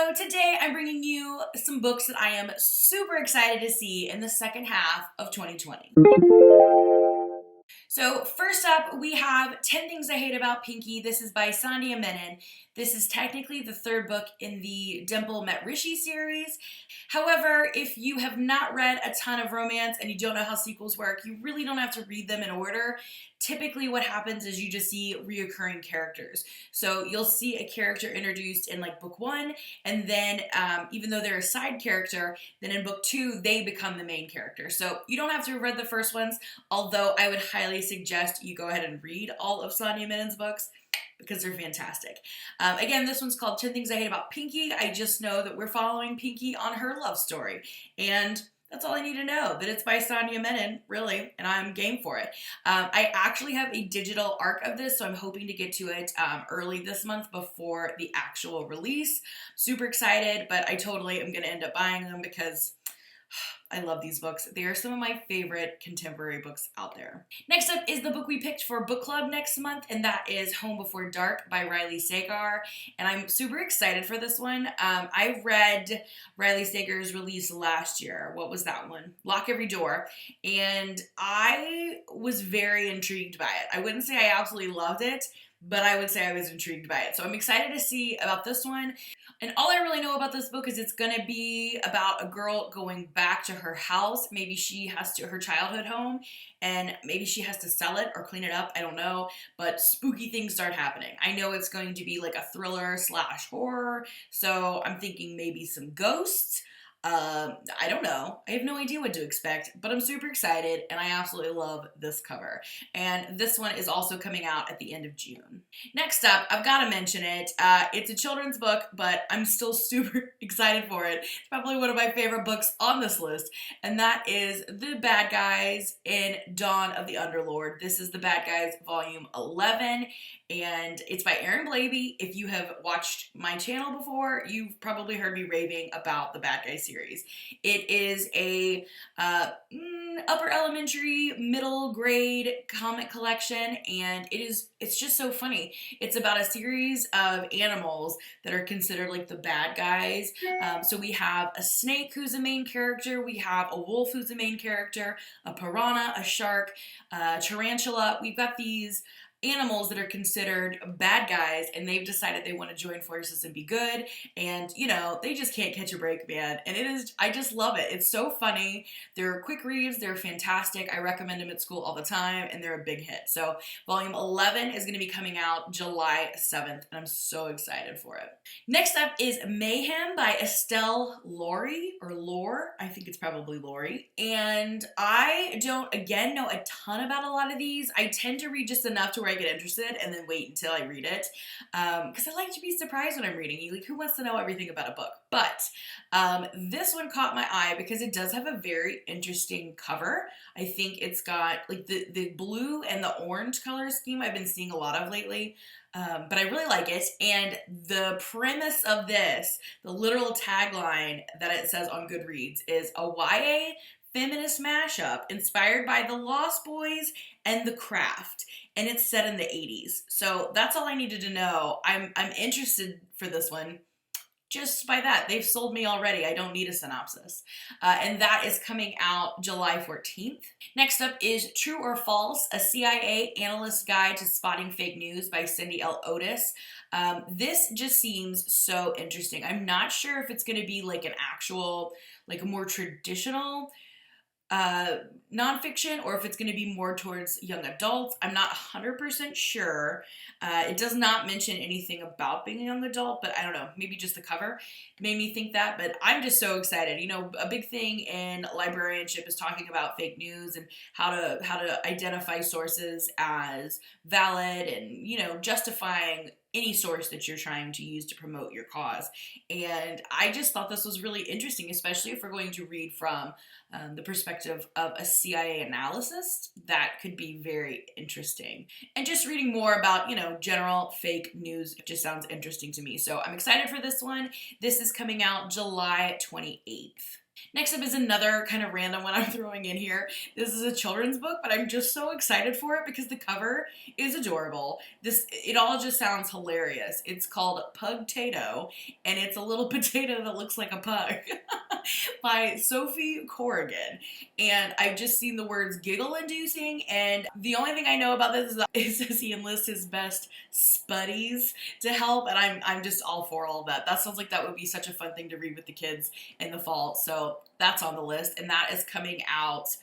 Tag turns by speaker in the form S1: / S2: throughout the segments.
S1: So today I'm bringing you some books that I am super excited to see in the second half of 2020. So first up, we have 10 Things I Hate About Pinky. This is by Sandhya Menon. This is technically the third book in the Dimple Met Rishi series. However, if you have not read a ton of romance and you don't know how sequels work, you really don't have to read them in order. Typically what happens is you just see reoccurring characters. So you'll see a character introduced in like book one, and then even though they're a side character, then in book two, they become the main character. So you don't have to have read the first ones, although I would highly suggest you go ahead and read all of Sandhya Menon's books because they're fantastic. Again, this one's called 10 Things I Hate About Pinky. I just know that we're following Pinky on her love story. And that's all I need to know, that it's by Sandhya Menon, really, and I'm game for it. I actually have a digital arc of this, so I'm hoping to get to it early this month before the actual release. Super excited, but I totally am going to end up buying them because I love these books. They are some of my favorite contemporary books out there. Next up is the book we picked for book club next month, and that is Home Before Dark by Riley Sagar. And I'm super excited for this one. I read Riley Sagar's release last year. What was that one? Lock Every Door. And I was very intrigued by it. I wouldn't say I absolutely loved it, but I would say I was intrigued by it. So I'm excited to see about this one. And all I really know about this book is it's going to be about a girl going back to her house. Maybe she has to, her childhood home, and maybe she has to sell it or clean it up. I don't know, but spooky things start happening. I know it's going to be like a thriller / horror. So I'm thinking maybe some ghosts. I don't know. I have no idea what to expect, but I'm super excited and I absolutely love this cover. And this one is also coming out at the end of June. Next up, I've got to mention it. It's a children's book, but I'm still super excited for it. It's probably one of my favorite books on this list, and that is The Bad Guys in Dawn of the Underlord. This is The Bad Guys Volume 11, and it's by Aaron Blabey. If you have watched my channel before, you've probably heard me raving about the Bad Guys series. It is a upper elementary, middle grade comic collection, and it's just so funny. It's about a series of animals that are considered like the bad guys. So we have a snake who's a main character, we have a wolf who's a main character, a piranha, a shark, a tarantula. We've got these animals that are considered bad guys, and they've decided they want to join forces and be good, and you know, they just can't catch a break, man. And I just love it. It's so funny. They're quick reads, they're fantastic. I recommend them at school all the time, and they're a big hit. So volume 11 is going to be coming out July 7th, and I'm so excited for it. Next up is Mayhem by Estelle Laurie, or Lore. I think it's probably Laurie. And I don't, again, know a ton about a lot of these. I tend to read just enough to where I get interested and then wait until I read it, because I like to be surprised when I'm reading. Like, who wants to know everything about a book? But this one caught my eye because it does have a very interesting cover. I think it's got like the blue and the orange color scheme I've been seeing a lot of lately. But I really like it, and the premise of this, the literal tagline that it says on Goodreads, is a YA feminist mashup inspired by The Lost Boys and The Craft, and it's set in the 80s. So that's all I needed to know. I'm interested for this one. Just by that, they've sold me already. I don't need a synopsis. And that is coming out July 14th. Next up is True or False, a CIA analyst's guide to spotting fake news by Cindy L. Otis. This just seems so interesting. I'm not sure if it's going to be like an actual, like a more traditional nonfiction, or if it's going to be more towards young adults. I'm not 100% sure. It does not mention anything about being a young adult, but I don't know, maybe just the cover made me think that. But I'm just so excited. You know, a big thing in librarianship is talking about fake news and how to identify sources as valid, and you know, justifying any source that you're trying to use to promote your cause. And I just thought this was really interesting, especially if we're going to read from the perspective of a CIA analyst. That could be very interesting. And just reading more about, you know, general fake news just sounds interesting to me. So I'm excited for this one. This is coming out July 28th. Next up is another kind of random one I'm throwing in here. This is a children's book, but I'm just so excited for it because the cover is adorable. It all just sounds hilarious. It's called Pug Tato, and it's a little potato that looks like a pug by Sophie Corrigan. And I've just seen the words giggle-inducing, and the only thing I know about this is that it says he enlists his best spuddies to help, and I'm just all for all of that. That sounds like that would be such a fun thing to read with the kids in the fall. So that's on the list, and that is coming out.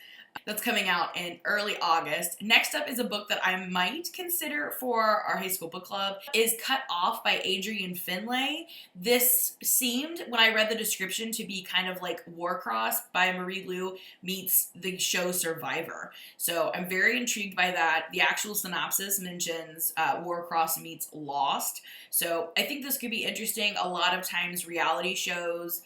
S1: That's coming out in early August. Next up is a book that I might consider for our high school book club. Is Cut Off by Adrian Finlay. This seemed, when I read the description, to be kind of like Warcross by Marie Lu meets the show Survivor. So I'm very intrigued by that. The actual synopsis mentions Warcross meets Lost. So I think this could be interesting. A lot of times reality shows,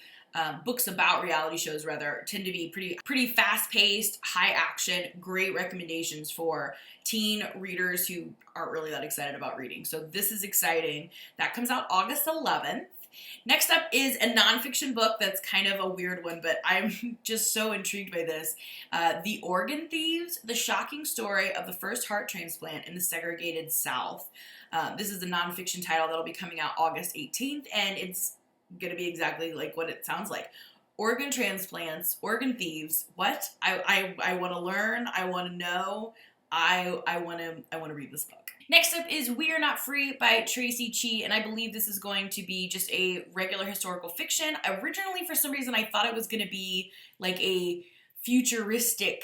S1: books about reality shows rather, tend to be pretty fast-paced, high-action, great recommendations for teen readers who aren't really that excited about reading. So this is exciting. That comes out August 11th. Next up is a nonfiction book that's kind of a weird one, but I'm just so intrigued by this. The Organ Thieves, The Shocking Story of the First Heart Transplant in the Segregated South. This is a nonfiction title that'll be coming out August 18th, and it's going to be exactly like what it sounds like. Organ transplants, organ thieves. What? I want to learn. I want to know. I want to read this book. Next up is We Are Not Free by Tracy Chee, and I believe this is going to be just a regular historical fiction. Originally, for some reason, I thought it was going to be like a futuristic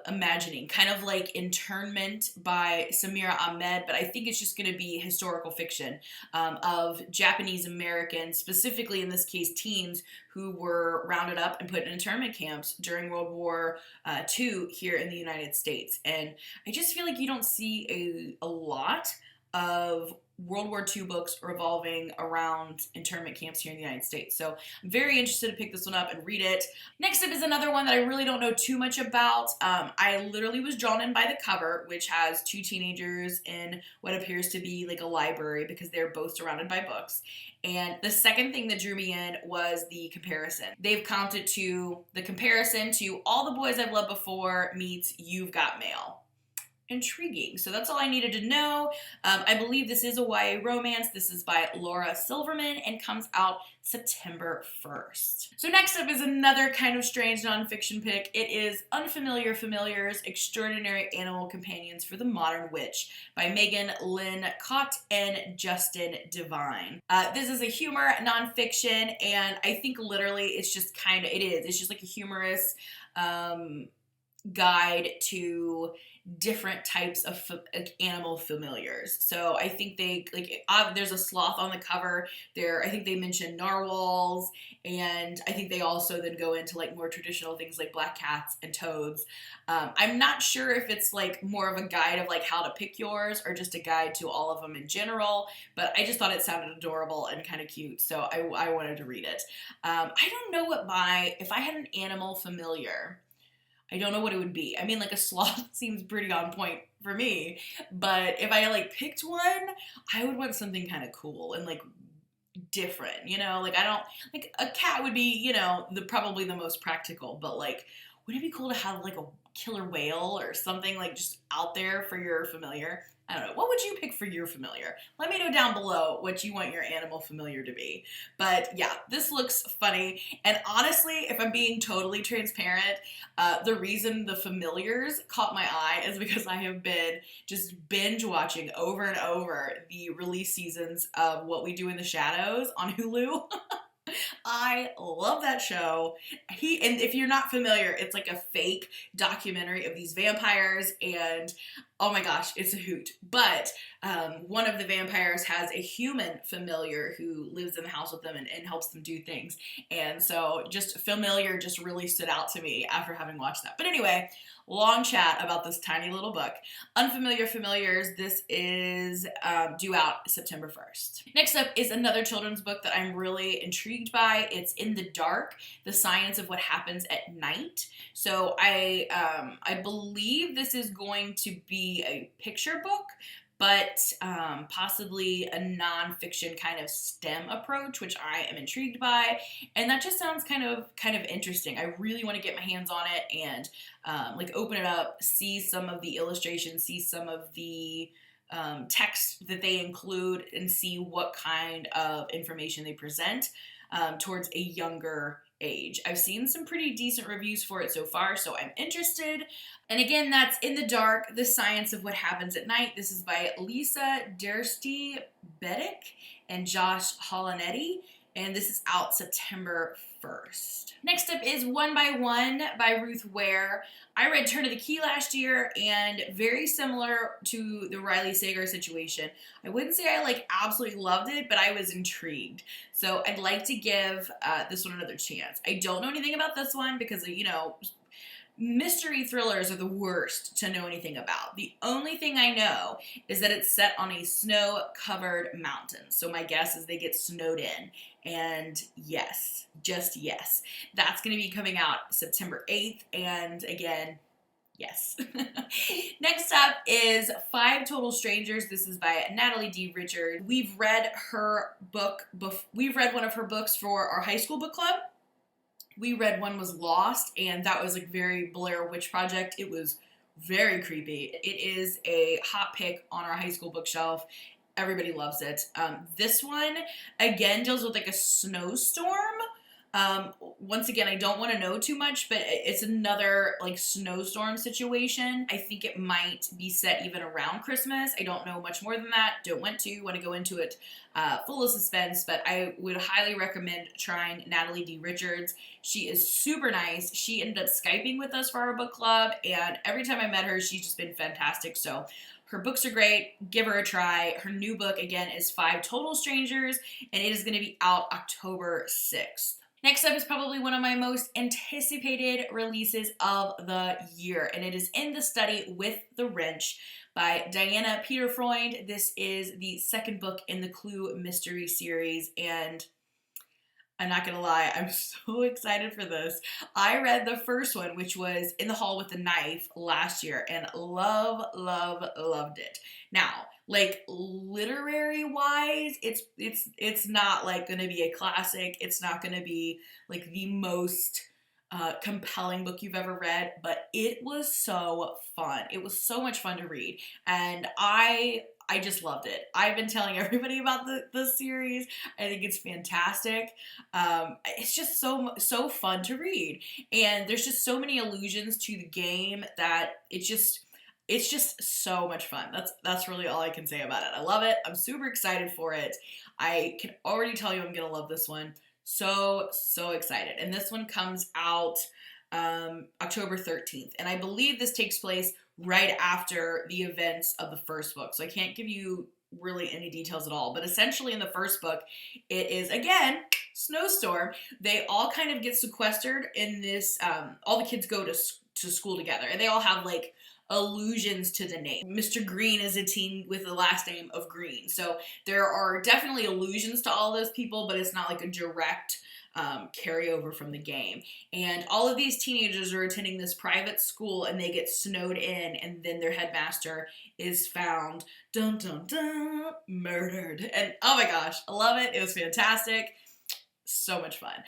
S1: imagining, kind of like Internment by Samira Ahmed, but I think it's just going to be historical fiction of Japanese Americans, specifically in this case teens, who were rounded up and put in internment camps during World War II here in the United States. And I just feel like you don't see a lot of World War II books revolving around internment camps here in the United States. So I'm very interested to pick this one up and read it. Next up is another one that I really don't know too much about. I literally was drawn in by the cover, which has two teenagers in what appears to be like a library because they're both surrounded by books. And the second thing that drew me in was the comparison. They've counted to the comparison to All the Boys I've Loved Before meets You've Got Mail. Intriguing. So that's all I needed to know. I believe this is a YA romance. This is by Laura Silverman and comes out September 1st. So next up is another kind of strange nonfiction pick. It is Unfamiliar Familiars, Extraordinary Animal Companions for the Modern Witch by Megan Lynn Cott and Justin Devine. This is a humor nonfiction, and I think literally it's just it's just like a humorous guide to different types of animal familiars. So I think there's a sloth on the cover there. I think they mention narwhals, and I think they also then go into like more traditional things like black cats and toads. I'm not sure if it's like more of a guide of like how to pick yours or just a guide to all of them in general, but I just thought it sounded adorable and kind of cute, so I wanted to read it. I don't know if I had an animal familiar, I don't know what it would be. I mean, like a sloth seems pretty on point for me, but if I like picked one, I would want something kind of cool and like different, like I don't, like a cat would be, probably the most practical, but like, wouldn't it be cool to have like a killer whale or something like just out there for your familiar? I don't know. What would you pick for your familiar? Let me know down below what you want your animal familiar to be. But yeah, this looks funny. And honestly, if I'm being totally transparent, the reason the familiars caught my eye is because I have been just binge watching over and over the release seasons of What We Do in the Shadows on Hulu. I love that show. And if you're not familiar, it's like a fake documentary of these vampires, and oh my gosh, it's a hoot. But one of the vampires has a human familiar who lives in the house with them and helps them do things. And so just familiar just really stood out to me after having watched that. But anyway, long chat about this tiny little book. Unfamiliar Familiars, this is due out September 1st. Next up is another children's book that I'm really intrigued by. It's In the Dark, The Science of What Happens at Night. So I believe this is going to be a picture book, but possibly a nonfiction kind of STEM approach, which I am intrigued by, and that just sounds kind of interesting. I really want to get my hands on it and like open it up, see some of the illustrations, see some of the text that they include, and see what kind of information they present towards a younger age. I've seen some pretty decent reviews for it so far, so I'm interested. And again, that's In the Dark, The Science of What Happens at Night. This is by Lisa Dersti-Bedick and Josh Holonetti, and this is out September 1st. Next up is One by One by Ruth Ware. I read Turn of the Key last year, and very similar to the Riley Sagar situation. I wouldn't say I like absolutely loved it, but I was intrigued. So I'd like to give this one another chance. I don't know anything about this one because, you know, mystery thrillers are the worst to know anything about. The only thing I know is that it's set on a snow-covered mountain. So my guess is they get snowed in. And yes, just yes. That's going to be coming out September 8th. And again, yes. Next up is Five Total Strangers. This is by Natalie D. Richards. We've read her book. We've read one of her books for our high school book club. We read One Was Lost, and that was like very Blair Witch Project. It was very creepy. It is a hot pick on our high school bookshelf. Everybody loves it. This one, again, deals with like a snowstorm. Once again, I don't want to know too much, but it's another like snowstorm situation. I think it might be set even around Christmas. I don't know much more than that. Don't want to go into it full of suspense, but I would highly recommend trying Natalie D. Richards. She is super nice. She ended up Skyping with us for our book club, and every time I met her, she's just been fantastic. So her books are great. Give her a try. Her new book, again, is Five Total Strangers, and it is going to be out October 6th. Next up is probably one of my most anticipated releases of the year, and it is In the Study with the Wrench by Diana Peterfreund. This is the second book in the Clue mystery series, and I'm not gonna lie, I'm so excited for this. I read the first one, which was In the Hall with the Knife, last year, and loved it. Now, like literary wise, it's not like gonna be a classic. It's not gonna be like the most compelling book you've ever read, but it was so fun. It was so much fun to read, and I just loved it. I've been telling everybody about the series. I think it's fantastic. It's just so fun to read, and there's just so many allusions to the game that it's just so much fun. That's really all I can say about it. I love it. I'm super excited for it. I can already tell you I'm gonna love this one. So excited. And this one comes out October 13th, and I believe this takes place right after the events of the first book. So I can't give you really any details at all, but essentially in the first book, it is, again, snowstorm. They all kind of get sequestered in this, all the kids go to school together, and they all have like allusions to the name. Mr. Green is a teen with the last name of Green. So there are definitely allusions to all those people, but it's not like a direct carryover from the game. And all of these teenagers are attending this private school, and they get snowed in, and then their headmaster is found, dun dun dun, murdered. And oh my gosh, I love it. It was fantastic. So much fun.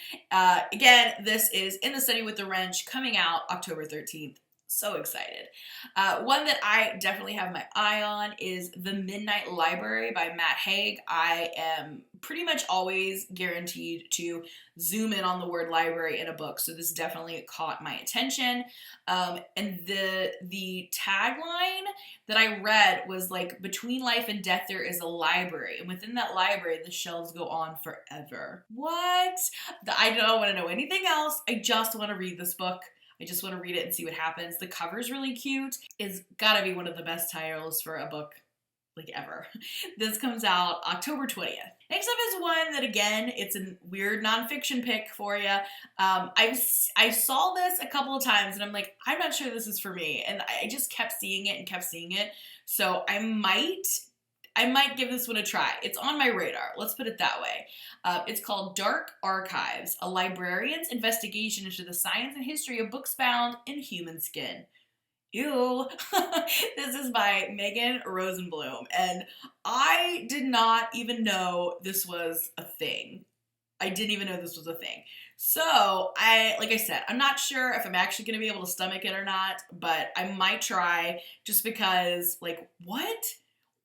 S1: Again, this is In the Study with the Wrench, coming out October 13th. So excited. One that I definitely have my eye on is The Midnight Library by Matt Haig. I am pretty much always guaranteed to zoom in on the word library in a book, so this definitely caught my attention. And the tagline that I read was like, between life and death there is a library, and within that library the shelves go on forever. What? I don't want to know anything else. I just want to read this book. I just want to read it and see what happens. The cover's really cute. It's gotta be one of the best titles for a book like ever. This comes out October 20th. Next up is one that, again, it's a weird nonfiction pick for you. I saw this a couple of times, and I'm like, I'm not sure this is for me. And I just kept seeing it. So I might give this one a try. It's on my radar. Let's put it that way. It's called Dark Archives, a librarian's investigation into the science and history of books bound in human skin. Ew. This is by Megan Rosenblum, and I did not even know this was a thing. I didn't even know this was a thing. So, like I said, I'm not sure if I'm actually going to be able to stomach it or not, but I might try just because, like, what?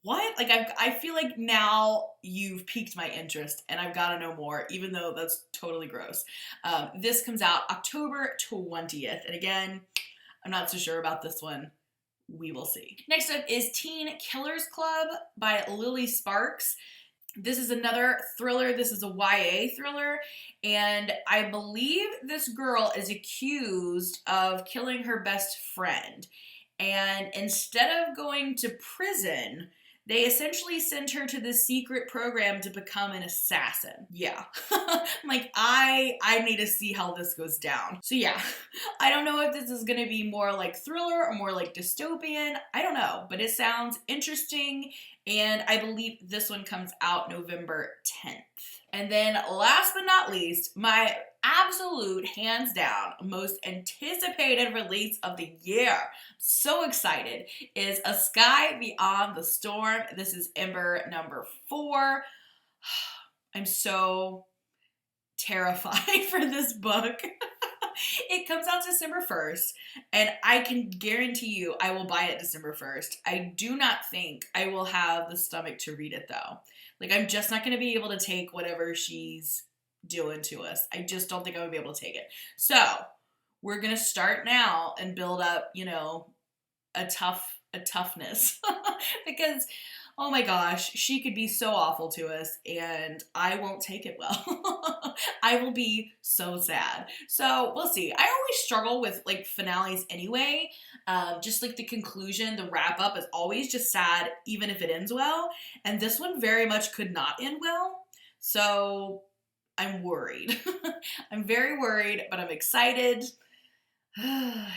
S1: What? Like, I feel like now you've piqued my interest and I've got to know more, even though that's totally gross. This comes out October 20th. And again, I'm not so sure about this one. We will see. Next up is Teen Killers Club by Lily Sparks. This is another thriller. This is a YA thriller, and I believe this girl is accused of killing her best friend. And instead of going to prison, they essentially send her to this secret program to become an assassin. Yeah. Like, I need to see how this goes down. So yeah, I don't know if this is gonna be more like thriller or more like dystopian. I don't know, but it sounds interesting, and I believe this one comes out November 10th. And then last but not least, my absolute hands down most anticipated release of the year, so excited, is A Sky Beyond the Storm. This is Ember number 4. I'm so terrified for this book. It comes out December 1st, and I can guarantee you I will buy it December 1st. I do not think I will have the stomach to read it, though. Like, I'm just not going to be able to take whatever she's doing to us. I just don't think I would be able to take it. So, we're going to start now and build up, you know, a toughness. Because, oh my gosh, she could be so awful to us, and I won't take it well. I will be so sad. So we'll see. I always struggle with like finales anyway. Just like the conclusion, the wrap up is always just sad, even if it ends well. And this one very much could not end well. So I'm worried. I'm very worried, but I'm excited.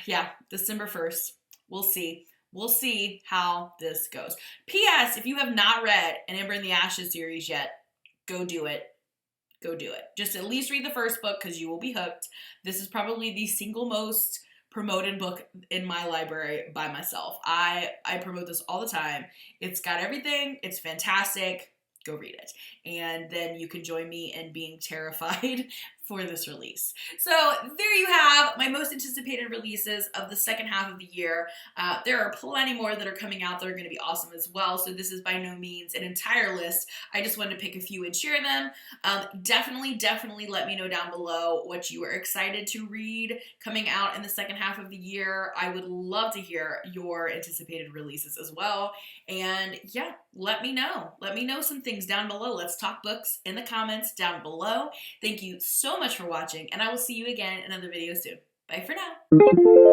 S1: Yeah, December 1st. We'll see. We'll see how this goes. P.S. If you have not read an Ember in the Ashes series yet, go do it. Go do it. Just at least read the first book because you will be hooked. This is probably the single most promoted book in my library by myself. I promote this all the time. It's got everything. It's fantastic. Go read it. And then you can join me in being terrified for this release. So there you have my most anticipated releases of the second half of the year. There are plenty more that are coming out that are going to be awesome as well. So this is by no means an entire list. I just wanted to pick a few and share them. Definitely let me know down below what you are excited to read coming out in the second half of the year. I would love to hear your anticipated releases as well. And yeah, let me know. Let me know some things down below. Let's talk books in the comments down below. Thank you so much for watching, and I will see you again in another video soon. Bye for now.